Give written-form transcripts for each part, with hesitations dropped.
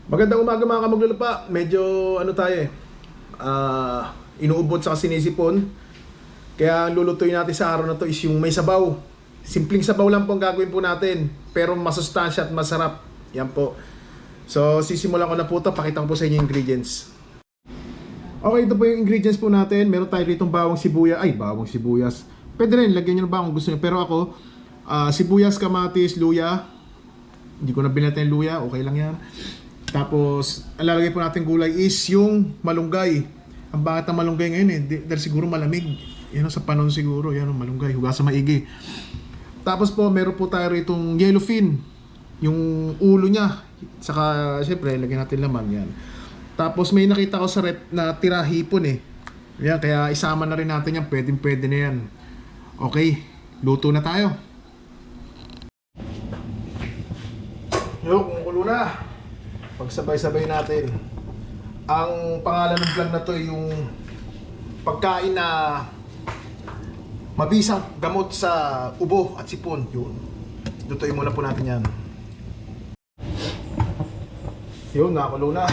Magandang umaga mga kamaglulupa. Medyo ano tayo inuubot sa sinisipon. Kaya ang lulutuin natin sa araw na to is yung may sabaw. Simpleng sabaw lang po ang gagawin po natin, pero masustansya at masarap. Yan po. So sisimulan ko na po ito. Pakita ko po sa inyo yung ingredients. Okay, ito po yung ingredients po natin. Meron tayo rito bawang sibuyas. Bawang sibuyas. Pwede rin, lagyan nyo na ba kung gusto nyo. Pero ako, sibuyas, kamatis, luya. Hindi ko na binata yung luya. Okay lang yan. Tapos, ang lalagay po natin gulay is yung malunggay. Ang bakit ng malunggay ngayon dahil siguro malamig. Yan sa panon siguro. Yan ang malunggay. Hugasan maigi. Tapos po, meron po tayo itong yellowfin. Yung ulo niya. Saka, syempre, lagyan natin laman yan. Tapos, may nakita ko sa rep na tira hipon Yan, kaya isama na rin natin yan. Pwede na yan. Okay, luto na tayo. Yung ulo na. Pagsabay-sabay natin. Ang pangalan ng vlog na to yung pagkain na mabisang gamot sa ubo at sipon. Yun. Lutuin muna po natin yan. Yun, nakakulo na.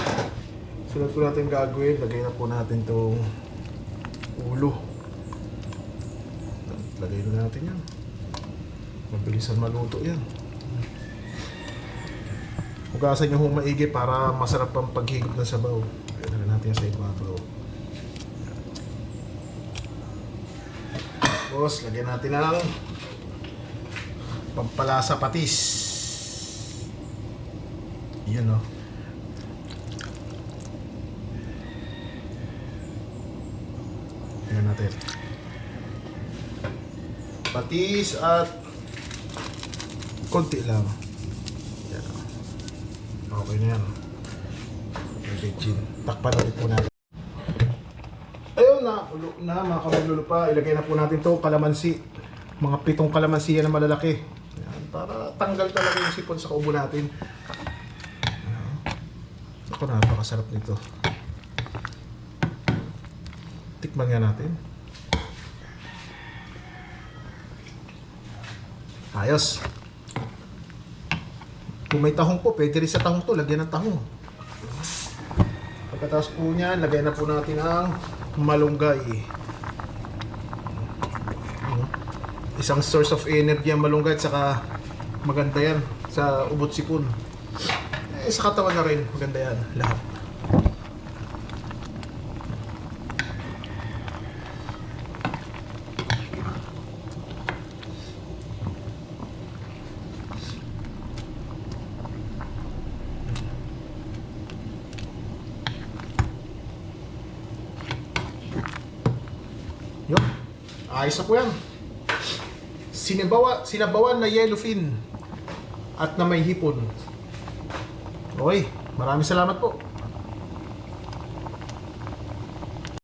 Sunod po natin gagawin. Lagay na po natin itong ulo. Lagay na natin yan. Mabilisan maluto yan. Hugasan nyo hong maigi para masarap ang paghigop ng sabaw. Lagyan natin yan sa ibabaw. Tapos, lagyan natin ng pampalasa patis. Yan o. Lagyan natin. Patis at konti lang. Okay na yan. Medicine. Takpan ulit po natin. Ayun na, ulo na mga kamaglulupa. Ilagay na po natin to kalamansi. Mga 7 kalamansi yan na malalaki. Yan, para tanggal talaga yung sipon sa kaubo natin. Ako, napakasarap nito. Tikman nga natin. Ayos. Kung may tahong po, pwede rin sa tahong to, lagyan ng tahong. Pagkatapos po niyan, lagay na po natin ang malunggay. Isang source of energy ang malunggay at saka maganda yan sa ubot sipon. Sa katawan na rin, maganda yan lahat. Yun. Ayos na po yan. Sinabawan na yellowfin at na may hipon. Okay. Maraming salamat po.